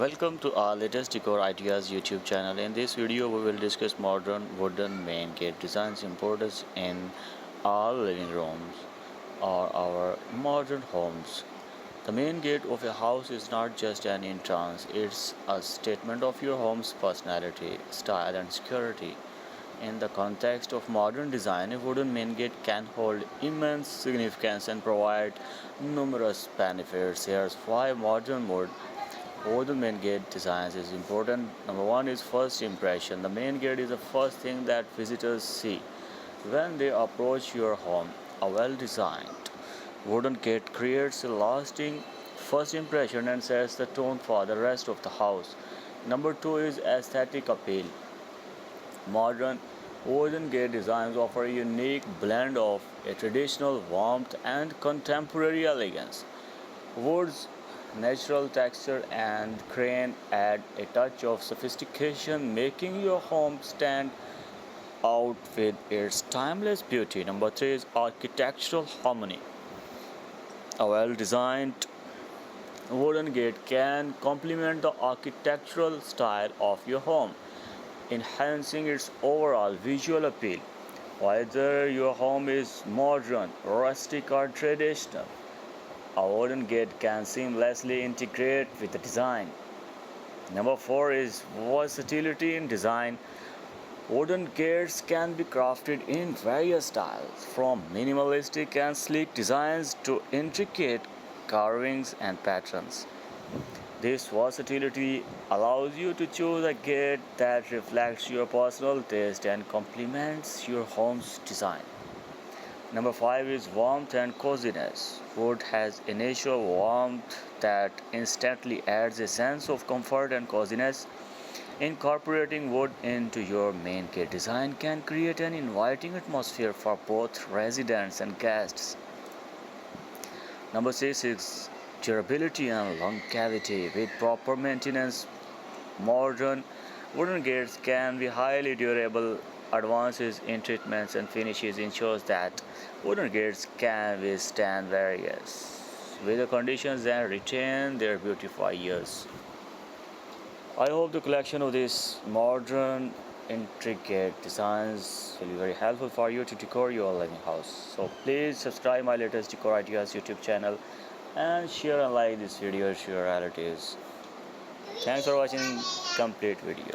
Welcome to our latest Decor Ideas YouTube channel. In this video, we will discuss modern wooden main gate designs importance in our living rooms or our modern homes. The main gate of a house is not just an entrance, it's a statement of your home's personality, style, and security. In the context of modern design, a wooden main gate can hold immense significance and provide numerous benefits. Here's why modern wood Wooden main gate designs is important. Number one is first impression. The main gate is the first thing that visitors see when they approach your home. A well designed wooden gate creates a lasting first impression and sets the tone for the rest of the house. Number two is aesthetic appeal. Modern wooden gate designs offer a unique blend of a traditional warmth and contemporary elegance. Wood's natural texture and grain add a touch of sophistication, making your home stand out with its timeless beauty. Number three is architectural harmony. A well designed wooden gate can complement the architectural style of your home, enhancing its overall visual appeal. Whether your home is modern, rustic, or traditional, a wooden gate can seamlessly integrate with the design. Number four is versatility in design. Wooden gates can be crafted in various styles, from minimalistic and sleek designs to intricate carvings and patterns. This versatility allows you to choose a gate that reflects your personal taste and complements your home's design. Number five is warmth and coziness. Wood has a natural warmth that instantly adds a sense of comfort and coziness. Incorporating wood into your main gate design can create an inviting atmosphere for both residents and guests. Number six is durability and longevity. With proper maintenance, modern wooden gates can be highly durable. Advances in treatments and finishes ensures that wooden gates can withstand various weather conditions and retain their beauty for years. I hope the collection of these modern intricate designs will be very helpful for you to decor your living house. So please subscribe my latest Decor Ideas YouTube channel and share and like this video to your relatives. Thanks for watching complete video.